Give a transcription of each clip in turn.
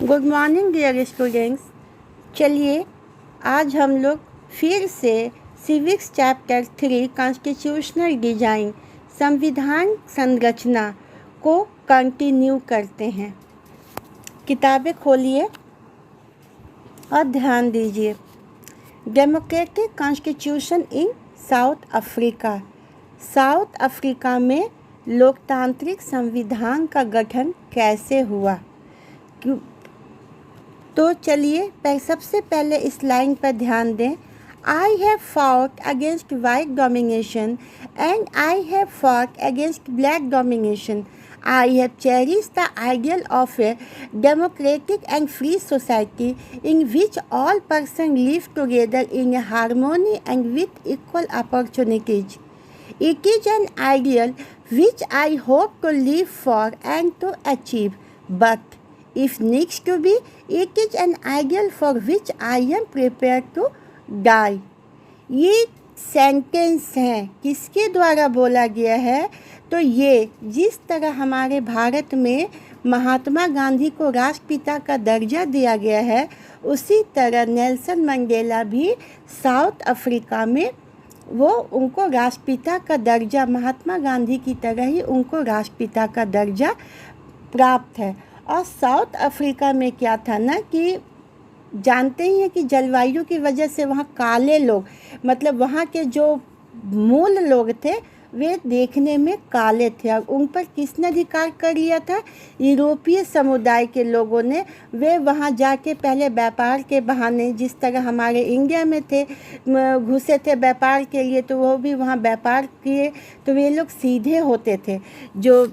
Good morning dear students. चलिए आज हम लोग फिर से सिविक्स चैप्टर 3 कॉन्स्टिट्यूशनल डिज़ाइन संविधान संरचना को कंटिन्यू करते हैं। किताबें खोलिए और ध्यान दीजिए। Democratic constitution in south Africa. South Africa में लोकतांत्रिक संविधान का गठन कैसे हुआ? तो चलिए सबसे पहले इस लाइन पर ध्यान दें। I have fought against white domination and I have fought against black domination. I have cherished the ideal of a democratic and free society in which all persons live together in harmony and with equal opportunities. It is an ideal which I hope to live for and to achieve, but if needs to be, it is an ideal for which I am prepared to die. ये sentence हैं, किसके द्वारा बोला गया है? तो ये जिस तरह हमारे भारत में महात्मा गांधी को राष्ट्रपिता का दर्जा दिया गया है, उसी तरह नेल्सन मंडेला भी साउथ अफ्रीका में वो उनको राष्ट्रपिता का दर्जा, महात्मा गांधी की तरह ही उनको राष्ट्रपिता का दर्जा प्राप्त है। और साउथ अफ्रीका में क्या था ना कि जानते ही हैं कि जलवायु की वजह से वहाँ काले लोग, मतलब वहाँ के जो मूल लोग थे वे देखने में काले थे, और उन पर किसने अधिकार कर लिया था? यूरोपीय समुदाय के लोगों ने। वे वहाँ जाके पहले व्यापार के बहाने, जिस तरह हमारे इंडिया में थे, घुसे थे व्यापार के लिए, तो वो भी वहाँ व्यापार किए, तो वे लोग सीधे होते थे। जो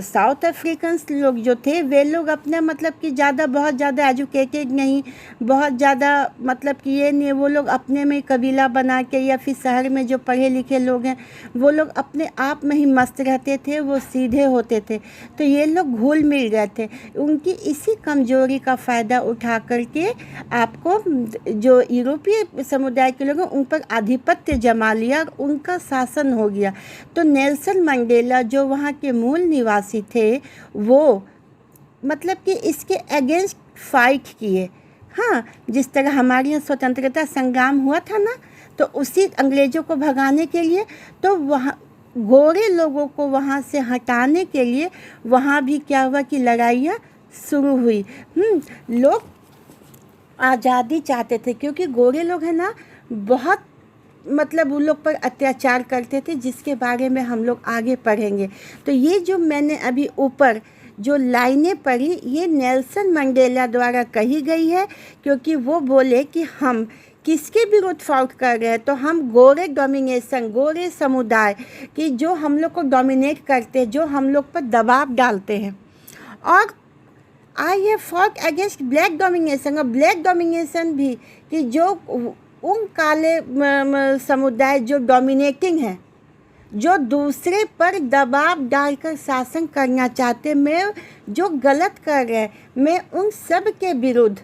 साउथ अफ्रीकन्स लोग जो थे वे लोग अपना मतलब कि बहुत ज़्यादा एजुकेटेड नहीं, बहुत ज़्यादा मतलब कि ये नहीं, वो लोग अपने में कबीला बना के, या फिर शहर में जो पढ़े लिखे लोग हैं वो लोग अपने आप में ही मस्त रहते थे, वो सीधे होते थे। तो ये लोग घुल मिल गए थे। उनकी इसी कमजोरी का फ़ायदा उठा करके आपको जो यूरोपीय समुदाय के लोग हैं उन पर आधिपत्य जमा लिया और उनका शासन हो गया। तो नेल्सन मंडेला जो वहाँ के मूल निवासी थे, वो मतलब कि इसके अगेंस्ट फाइट किए। हाँ, जिस तरह हमारे यहाँ स्वतंत्रता संग्राम हुआ था ना, तो उसी अंग्रेज़ों को भगाने के लिए, तो वहाँ गोरे लोगों को वहाँ से हटाने के लिए वहाँ भी क्या हुआ कि लड़ाइयाँ शुरू हुई। लोग आज़ादी चाहते थे, क्योंकि गोरे लोग हैं ना बहुत मतलब उन लोग पर अत्याचार करते थे, जिसके बारे में हम लोग आगे पढ़ेंगे। तो ये जो मैंने अभी ऊपर जो लाइनें पढ़ी, ये नेल्सन मंडेला द्वारा कही गई है, क्योंकि वो बोले कि हम किसके विरुद्ध फाउट कर रहे हैं? तो हम गोरे डोमिनेशन, गोरे समुदाय की जो हम लोग को डोमिनेट करते हैं, जो हम लोग पर दबाव डालते हैं। और I have fought against black domination, और ब्लैक डोमिनेशन भी कि जो उन काले समुदाय जो डोमिनेटिंग हैं, जो दूसरे पर दबाव डालकर शासन करना चाहते, मैं जो गलत कर रहे हैं, मैं उन सब के विरुद्ध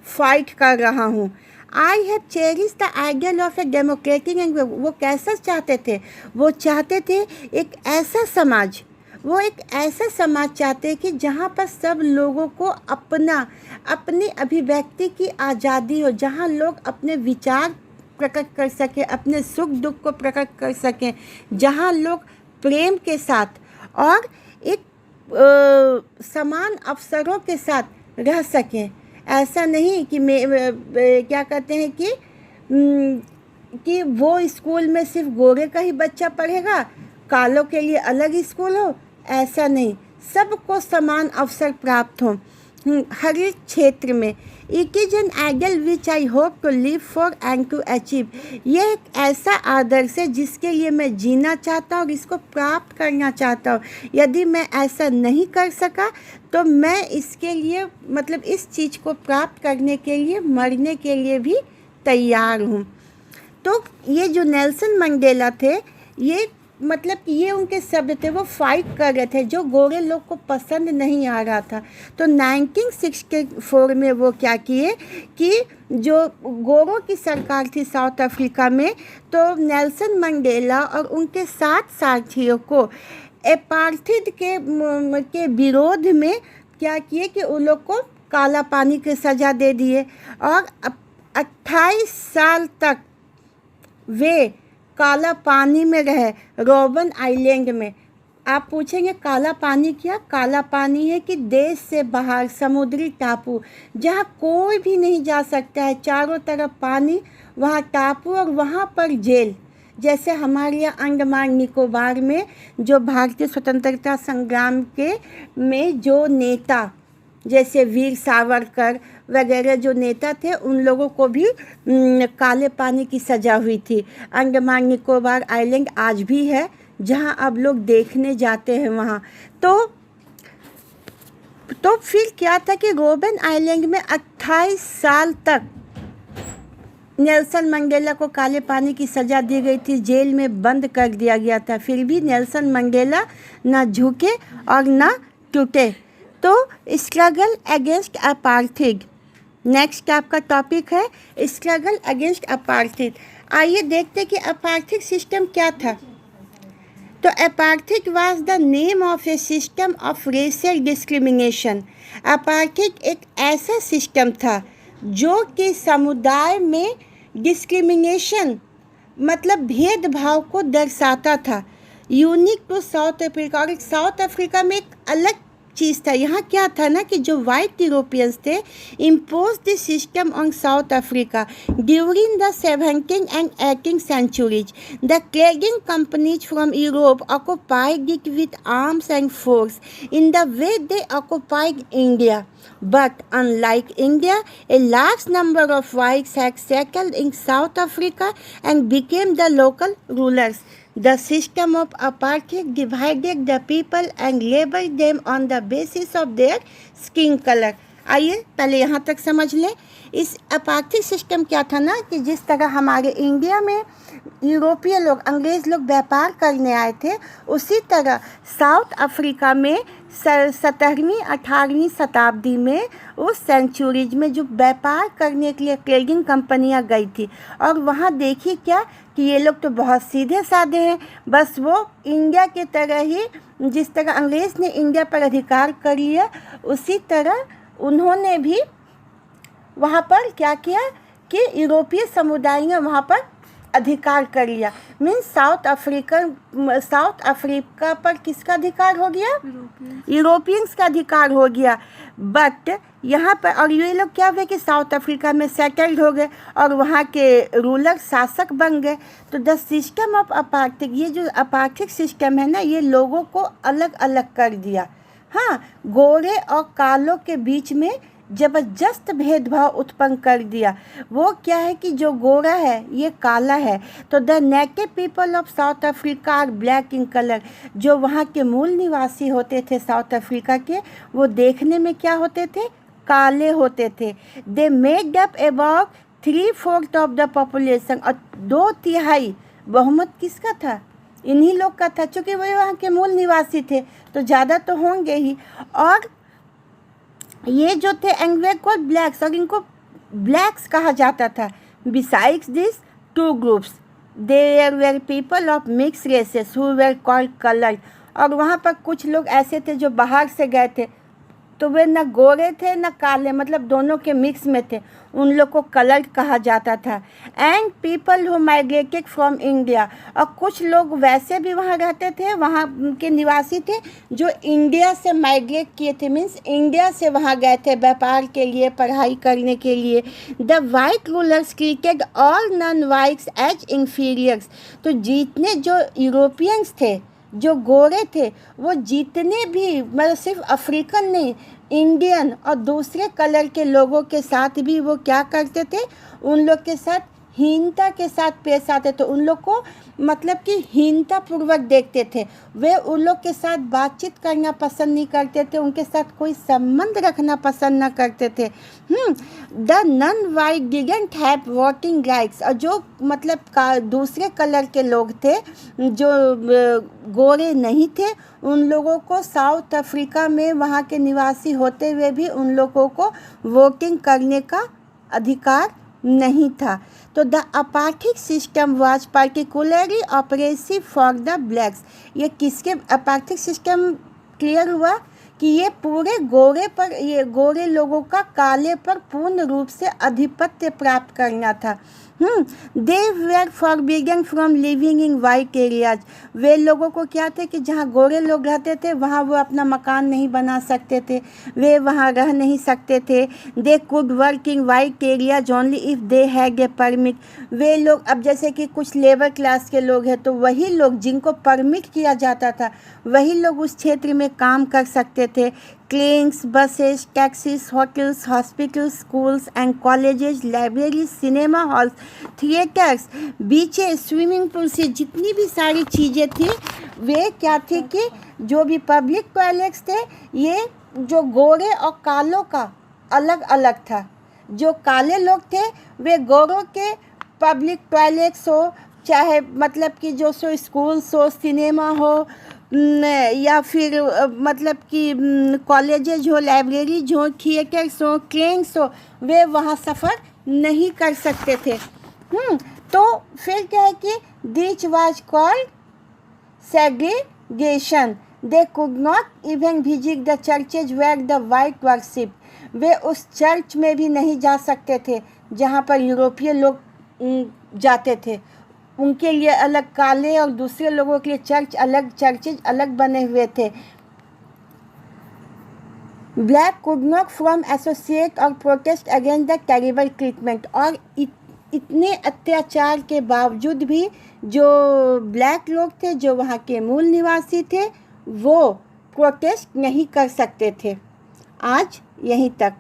फाइट कर रहा हूँ। I have cherish the ideal of a democratic and, वो कैसा चाहते थे? वो चाहते थे एक ऐसा समाज, वो एक ऐसा समाज चाहते कि जहाँ पर सब लोगों को अपनी अभिव्यक्ति की आज़ादी हो, जहाँ लोग अपने विचार प्रकट कर सकें, अपने सुख दुख को प्रकट कर सकें, जहाँ लोग प्रेम के साथ और एक समान अवसरों के साथ रह सकें। ऐसा नहीं कि क्या कहते हैं कि वो स्कूल में सिर्फ गोरे का ही बच्चा पढ़ेगा, कालों के लिए अलग स्कूल हो, ऐसा नहीं, सबको समान अवसर प्राप्त हो हर एक क्षेत्र में। It is an ideal which I hope to live for and to achieve, ये एक ऐसा आदर्श है जिसके लिए मैं जीना चाहता हूँ और इसको प्राप्त करना चाहता हूँ। यदि मैं ऐसा नहीं कर सका तो मैं इसके लिए मतलब इस चीज़ को प्राप्त करने के लिए मरने के लिए भी तैयार हूँ। तो ये जो नेल्सन मंडेला थे, ये मतलब कि ये उनके शब्द थे, वो फाइट कर रहे थे जो गोरे लोग को पसंद नहीं आ रहा था। तो 1964 में वो क्या किए कि जो गोरों की सरकार थी साउथ अफ्रीका में, तो नेल्सन मंडेला और उनके 7 साथियों को अपार्थाइड के विरोध में क्या किए कि उन लोग को काला पानी की सज़ा दे दिए और 28 साल तक वे काला पानी में रहे, रॉबन आइलैंड में। आप पूछेंगे काला पानी क्या? काला पानी है कि देश से बाहर समुद्री टापू जहाँ कोई भी नहीं जा सकता है, चारों तरफ पानी, वहाँ टापू और वहाँ पर जेल। जैसे हमारे यहाँ अंडमान निकोबार में जो भारतीय स्वतंत्रता संग्राम के में जो नेता जैसे वीर सावरकर वगैरह जो नेता थे, उन लोगों को भी काले पानी की सज़ा हुई थी। अंडमान निकोबार आइलैंड आज भी है जहां अब लोग देखने जाते हैं वहां। तो फिर क्या था कि रॉबन आइलैंड में 28 साल तक नेल्सन मंडेला को काले पानी की सज़ा दी गई थी, जेल में बंद कर दिया गया था। फिर भी नेल्सन मंडेला ना झुके और ना टूटे। तो स्ट्रगल अगेंस्ट अपार्थाइड नेक्स्ट आपका टॉपिक है, स्ट्रगल अगेंस्ट अपार्थाइड। आइए देखते कि अपार्थाइड सिस्टम क्या था। तो apartheid was the name of A system of racial discrimination. Apartheid एक ऐसा सिस्टम था जो कि समुदाय में डिस्क्रिमिनेशन मतलब भेदभाव को दर्शाता था। यूनिक टू साउथ अफ्रीका, और साउथ अफ्रीका में एक अलग चीज़ था। यहाँ क्या था ना कि जो वाइट यूरोपियंस थे impose the system on south Africa during the 17th and 18th centuries. The trading companies from Europe occupied it with arms and force in the way they occupied India. But unlike India, a large number of whites had settled in South Africa and became the local rulers. The system of apartheid divided the people and labeled them on the basis of their skin color. आइए पहले यहाँ तक समझ लें। इस apartheid system क्या था ना कि जिस तरह हमारे इंडिया में यूरोपीय लोग, अंग्रेज़ लोग व्यापार करने आए थे, उसी तरह साउथ अफ्रीका में 17वीं 18वीं शताब्दी में उस सेंचुरीज में जो व्यापार करने के लिए ट्रेडिंग कंपनियां गई थी। और वहाँ देखिए क्या कि ये लोग तो बहुत सीधे साधे हैं, बस वो इंडिया की तरह ही, जिस तरह अंग्रेज़ ने इंडिया पर अधिकार कर लिया उसी तरह उन्होंने भी वहाँ पर क्या किया कि यूरोपीय समुदाय ने वहाँ पर अधिकार कर लिया। मीन्स साउथ अफ्रीका पर किसका अधिकार हो गया? यूरोपियंस का अधिकार हो गया। बट यहाँ पर और ये लोग क्या हुए कि साउथ अफ्रीका में सेटल्ड हो गए और वहाँ के रूलर शासक बन गए। तो द सिस्टम ऑफ अपार्थाइड, ये जो अपार्थाइड सिस्टम है ना, ये लोगों को अलग अलग कर दिया। हाँ, गोरे और कालों के बीच में ज़बरदस्त भेदभाव उत्पन्न कर दिया। वो क्या है कि जो गोरा है ये काला है। तो the native people of South Africa are black in colour. जो वहाँ के मूल निवासी होते थे साउथ अफ्रीका के, वो देखने में क्या होते थे? काले होते थे। They made up about 3/4 of the population. और 2/3 बहुमत किसका था? इन्हीं लोग का था, चूँकि वे वहाँ के मूल निवासी थे तो ज़्यादा तो होंगे ही। और ये जो थे एंग्वे कॉल्ड ब्लैक्स, और इनको ब्लैक्स कहा जाता था। Besides this two groups there were people of mix races who were called coloured. और वहाँ पर कुछ लोग ऐसे थे जो बाहर से गए थे, तो वे न गोरे थे न काले, मतलब दोनों के मिक्स में थे, उन लोग को कलर्ड कहा जाता था। And people who migrated from India, और कुछ लोग वैसे भी वहाँ रहते थे, वहाँ के निवासी थे जो इंडिया से माइग्रेट किए थे, मीन्स इंडिया से वहाँ गए थे व्यापार के लिए, पढ़ाई करने के लिए। The white rulers treated all non whites as inferiors. तो जितने जो यूरोपियंस थे, जो गोरे थे, वो जितने भी, मतलब सिर्फ अफ्रीकन नहीं, इंडियन और दूसरे कलर के लोगों के साथ भी वो क्या करते थे? उन लोग के साथ हीनता के साथ पेश आते थे, उन लोग को मतलब कि हीनता पूर्वक देखते थे। वे उन लोग के साथ बातचीत करना पसंद नहीं करते थे, उनके साथ कोई संबंध रखना पसंद ना करते थे। The non white didn't have voting rights. और जो मतलब दूसरे कलर के लोग थे, जो गोरे नहीं थे, उन लोगों को साउथ अफ्रीका में वहाँ के निवासी होते हुए भी उन लोगों को वोटिंग करने का अधिकार नहीं था। तो the apartheid system was particularly oppressive for the blacks. ये किसके अपार्थाइड सिस्टम क्लियर हुआ कि ये गोरे लोगों का काले पर पूर्ण रूप से आधिपत्य प्राप्त करना था। They were forbidden from living in white areas. वे लोगों को क्या थे कि जहाँ गोरे लोग रहते थे वहाँ वो अपना मकान नहीं बना सकते थे, वे वहाँ रह नहीं सकते थे। They could work in white areas only if they had a permit. वे लोग, अब जैसे कि कुछ लेबर क्लास के लोग हैं तो वही लोग जिनको परमिट किया जाता था वही लोग उस क्षेत्र में काम कर सकते थे। Clinics, buses, taxis, hotels, hospitals, schools and colleges, libraries, cinema halls, theatres, beaches, swimming pool से जितनी भी सारी चीज़ें थी वे क्या थी कि जो भी पब्लिक टॉयलेट्स थे ये जो गोरे और कालों का अलग अलग था। जो काले लोग थे वे गोरों के पब्लिक टॉयलेट्स हो, चाहे मतलब कि जो सो स्कूल्स हो, सिनेमा हो, या फिर मतलब कि कॉलेजेज हो, लाइब्रेरीज हो, थिएटर्स हो, ट्रेन्स हो, वे वहाँ सफ़र नहीं कर सकते थे। तो फिर क्या है कि this was called segregation. They could not even visit the churches where the white worship. वे उस चर्च में भी नहीं जा सकते थे जहाँ पर यूरोपीय लोग जाते थे। उनके लिए अलग काले और दूसरे लोगों के लिए चर्चेज अलग बने हुए थे। Black could not from associate और protest against the terrible treatment. और इतने अत्याचार के बावजूद भी जो ब्लैक लोग थे, जो वहाँ के मूल निवासी थे, वो प्रोटेस्ट नहीं कर सकते थे। आज यहीं तक।